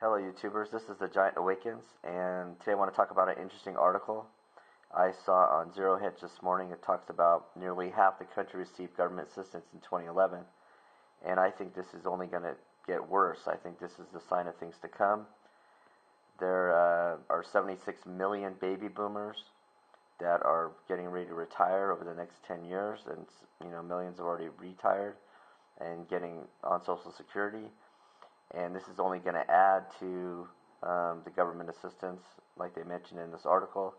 Hello YouTubers, this is the Giant Awakens, and today I want to talk about an interesting article I saw on zerohedge this morning. It talks about nearly half the country received government assistance in 2011, and I think this is only going to get worse. I think this is the sign of things to come. There are 76 million baby boomers that are getting ready to retire over the next 10 years, and millions have already retired and getting on Social Security. And this is only going to add to the government assistance, like they mentioned in this article.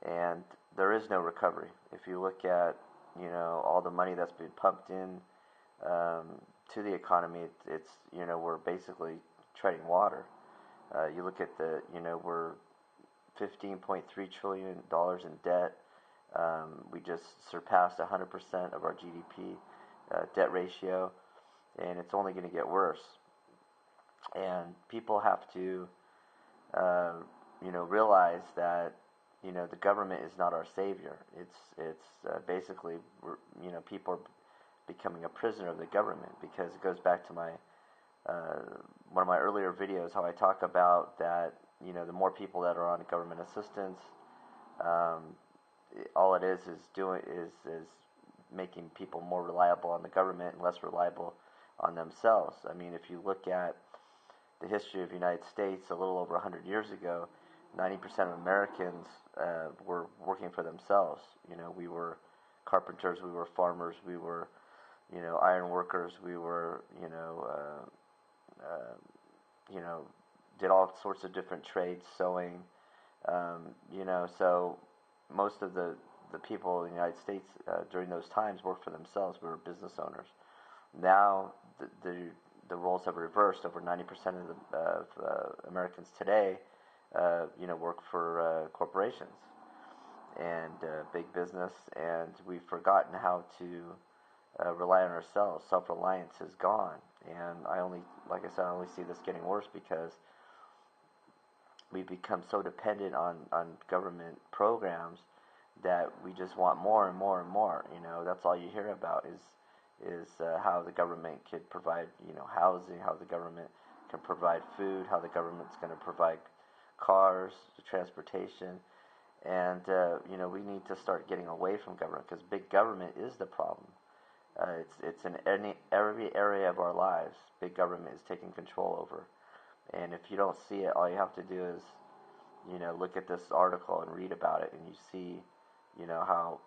And there is no recovery. If you look at all the money that's been pumped in to the economy, it's we're basically treading water. You look at we're $15.3 trillion in debt. We just surpassed 100% of our GDP debt ratio, and it's only going to get worse. And people have to, realize that, the government is not our savior. It's basically, people are becoming a prisoner of the government, because it goes back to my one of my earlier videos, how I talk about that, the more people that are on government assistance, all it is making people more reliable on the government and less reliable on themselves. I mean, if you look at the history of the United States, a little over 100 years ago, 90% of Americans were working for themselves. We were carpenters, we were farmers, we were, iron workers, we were, did all sorts of different trades, sewing, so most of the people in the United States during those times worked for themselves. We were business owners. Now the roles have reversed. Over 90% of Americans today, work for corporations and big business, and we've forgotten how to rely on ourselves. Self-reliance is gone, and like I said, I only see this getting worse, because we've become so dependent on government programs that we just want more and more and more. That's all you hear about is how the government could provide, housing, how the government can provide food, how the government's going to provide cars, transportation, and we need to start getting away from government, because big government is the problem. It's in every area of our lives. Big government is taking control over, and if you don't see it, all you have to do is look at this article and read about it, and you see how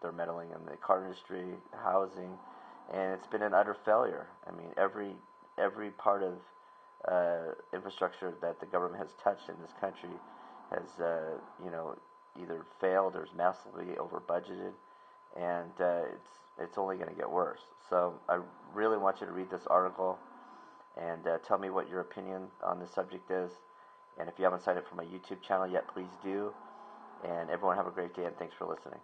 they're meddling in the car industry, housing, and it's been an utter failure. I mean, every part of infrastructure that the government has touched in this country has either failed or is massively over budgeted, and it's only going to get worse. So I really want you to read this article and tell me what your opinion on this subject is. And if you haven't signed up for my YouTube channel yet, please do. And everyone have a great day, and thanks for listening.